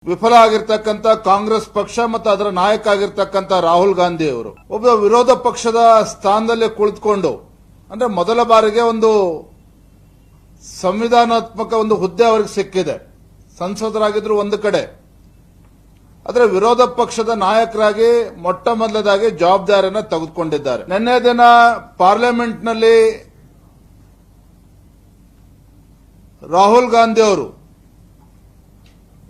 ವಿಫಲ ಆಗಿರ್ತಕ್ಕಂಥ ಕಾಂಗ್ರೆಸ್ ಪಕ್ಷ ಮತ್ತು ಅದರ ನಾಯಕ ಆಗಿರ್ತಕ್ಕಂಥ ರಾಹುಲ್ ಗಾಂಧಿ ಅವರು ಒಬ್ಬ ವಿರೋಧ ಪಕ್ಷದ ಸ್ಥಾನದಲ್ಲಿ ಕುಳಿತುಕೊಂಡು ಅಂದ್ರೆ ಮೊದಲ ಬಾರಿಗೆ ಒಂದು ಸಂವಿಧಾನಾತ್ಮಕ ಒಂದು ಹುದ್ದೆ ಅವರಿಗೆ ಸಿಕ್ಕಿದೆ. ಸಂಸದರಾಗಿದ್ರು ಒಂದು ಕಡೆ, ಆದರೆ ವಿರೋಧ ಪಕ್ಷದ ನಾಯಕರಾಗಿ ಮೊಟ್ಟ ಮೊದಲದಾಗಿ ಜವಾಬ್ದಾರಿಯನ್ನು ತೆಗೆದುಕೊಂಡಿದ್ದಾರೆ. ನಿನ್ನೆ ದಿನ ಪಾರ್ಲಿಮೆಂಟ್ನಲ್ಲಿ ರಾಹುಲ್ ಗಾಂಧಿ ಅವರು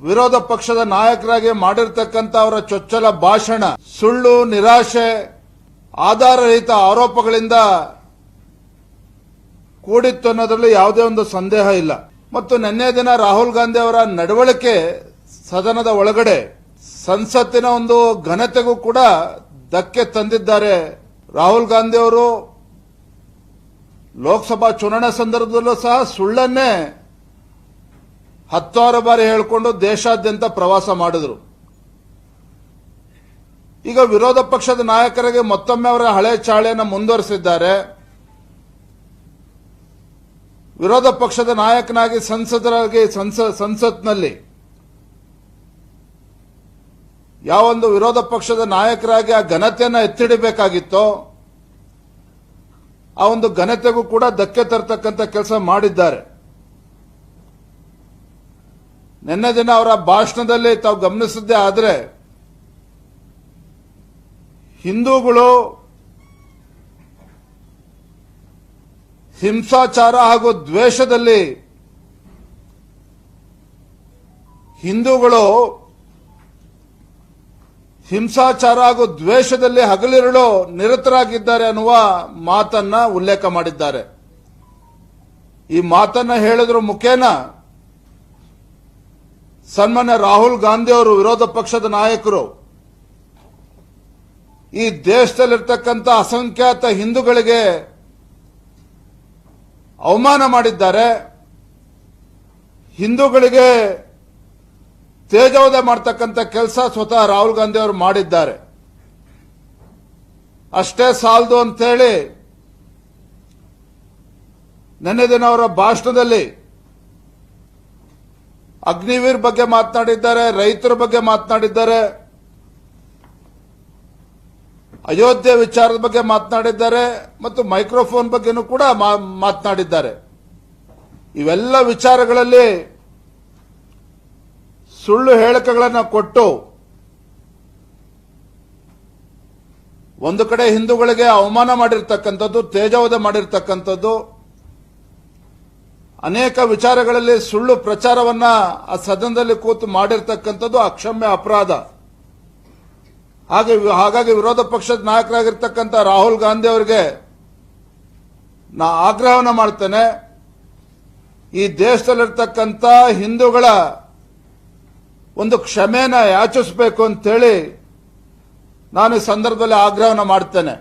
ವಿರೋಧ ಪಕ್ಷದ ನಾಯಕರಾಗಿ ಮಾಡಿರ್ತಕ್ಕಂಥ ಅವರ ಚೊಚ್ಚಲ ಭಾಷಣ ಸುಳ್ಳು, ನಿರಾಶೆ, ಆಧಾರರಹಿತ ಆರೋಪಗಳಿಂದ ಕೂಡಿತ್ತು ಅನ್ನೋದ್ರಲ್ಲಿ ಯಾವುದೇ ಒಂದು ಸಂದೇಹ ಇಲ್ಲ. ಮತ್ತು ನಿನ್ನೆ ದಿನ ರಾಹುಲ್ ಗಾಂಧಿ ಅವರ ನಡವಳಿಕೆ ಸದನದ ಒಳಗಡೆ ಸಂಸತ್ತಿನ ಒಂದು ಘನತೆಗೂ ಕೂಡ ಧಕ್ಕೆ ತಂದಿದ್ದಾರೆ. ರಾಹುಲ್ ಗಾಂಧಿ ಅವರು ಲೋಕಸಭಾ ಚುನಾವಣಾ ಸಂದರ್ಭದಲ್ಲೂ ಸಹ ಸುಳ್ಳನ್ನೇ 10 ಬಾರಿ ಹೇಳಿಕೊಂಡು ದೇಶಾದ್ಯಂತ ಪ್ರವಾಸ ಮಾಡಿದ್ರು. ಈಗ ವಿರೋಧ ಪಕ್ಷದ ನಾಯಕರಿಗೆ ಮತ್ತೊಮ್ಮೆ ಅವರ ಹಳೆ ಚಾಳಿಯನ್ನು ಮುಂದುವರೆಸಿದ್ದಾರೆ. ವಿರೋಧ ಪಕ್ಷದ ನಾಯಕನಾಗಿ ಸಂಸದರಾಗಿ ಸಂಸತ್ನಲ್ಲಿ ಯಾವೊಂದು ವಿರೋಧ ಪಕ್ಷದ ನಾಯಕರಾಗಿ ಆ ಘನತೆಯನ್ನು ಎತ್ತಿಡಬೇಕಾಗಿತ್ತೋ ಆ ಒಂದು ಘನತೆಗೂ ಕೂಡ ಧಕ್ಕೆ ತರತಕ್ಕಂಥ ಕೆಲಸ ಮಾಡಿದ್ದಾರೆ. ನಿನ್ನೆ ದಿನ ಅವರ ಭಾಷಣದಲ್ಲಿ ತಾವು ಗಮನಿಸಿದ್ದೇ ಆದರೆ ಹಿಂದೂಗಳು ಹಿಂಸಾಚಾರ ಹಾಗೂ ದ್ವೇಷದಲ್ಲಿ ಹಗಲಿರುಳು ನಿರತರಾಗಿದ್ದಾರೆ ಅನ್ನುವ ಮಾತನ್ನ ಉಲ್ಲೇಖ ಮಾಡಿದ್ದಾರೆ. ಈ ಮಾತನ್ನ ಹೇಳಿದ್ರ ಮುಖೇನ ಸನ್ಮಾನ್ಯ ರಾಹುಲ್ ಗಾಂಧಿ ಅವರು ವಿರೋಧ ಪಕ್ಷದ ನಾಯಕರು ಈ ದೇಶದಲ್ಲಿರ್ತಕ್ಕಂಥ ಅಸಂಖ್ಯಾತ ಹಿಂದೂಗಳಿಗೆ ಅವಮಾನ ಮಾಡಿದ್ದಾರೆ. ಹಿಂದೂಗಳಿಗೆ ತೇಜೋವಧೆ ಮಾಡತಕ್ಕಂಥ ಕೆಲಸ ಸ್ವತಃ ರಾಹುಲ್ ಗಾಂಧಿ ಅವರು ಮಾಡಿದ್ದಾರೆ. ಅಷ್ಟೇ ಸಾಲದು ಅಂತೇಳಿ ನಿನ್ನೆ ದಿನ ಅವರ ಭಾಷಣದಲ್ಲಿ ಅಗ್ನಿವೀರ್ ಬಗ್ಗೆ ಮಾತನಾಡಿದ್ದಾರೆ, ರೈತರ ಬಗ್ಗೆ ಮಾತನಾಡಿದ್ದಾರೆ, ಅಯೋಧ್ಯೆ ವಿಚಾರದ ಬಗ್ಗೆ ಮಾತನಾಡಿದ್ದಾರೆ ಮತ್ತು ಮೈಕ್ರೋಫೋನ್ ಬಗ್ಗೆನೂ ಕೂಡ ಮಾತನಾಡಿದ್ದಾರೆ. ಇವೆಲ್ಲ ವಿಚಾರಗಳಲ್ಲಿ ಸುಳ್ಳು ಹೇಳಿಕೆಗಳನ್ನು ಕೊಟ್ಟು ಒಂದು ಕಡೆ ಹಿಂದೂಗಳಿಗೆ ಅವಮಾನ ಮಾಡಿರ್ತಕ್ಕಂಥದ್ದು, ತೇಜೋವಧೆ ಮಾಡಿರ್ತಕ್ಕಂಥದ್ದು, ಅನೇಕ ವಿಚಾರಗಳಲ್ಲಿ ಸುಳ್ಳು ಪ್ರಚಾರವನ್ನ ಆ ಸದನದಲ್ಲಿ ಕೂತು ಮಾಡಿರ್ತಕ್ಕಂಥದ್ದು ಅಕ್ಷಮ್ಯ ಅಪರಾಧ. ಹಾಗಾಗಿ ವಿರೋಧ ಪಕ್ಷದ ನಾಯಕರಾಗಿರ್ತಕ್ಕಂಥ ರಾಹುಲ್ ಗಾಂಧಿ ಅವರಿಗೆ ನಾ ಆಗ್ರಹವನ್ನು ಮಾಡ್ತೇನೆ, ಈ ದೇಶದಲ್ಲಿರ್ತಕ್ಕಂಥ ಹಿಂದೂಗಳ ಒಂದು ಕ್ಷಮೆನ ಯಾಚಿಸಬೇಕು ಅಂತೇಳಿ ನಾನು ಈ ಸಂದರ್ಭದಲ್ಲಿ ಆಗ್ರಹವನ್ನು ಮಾಡ್ತೇನೆ.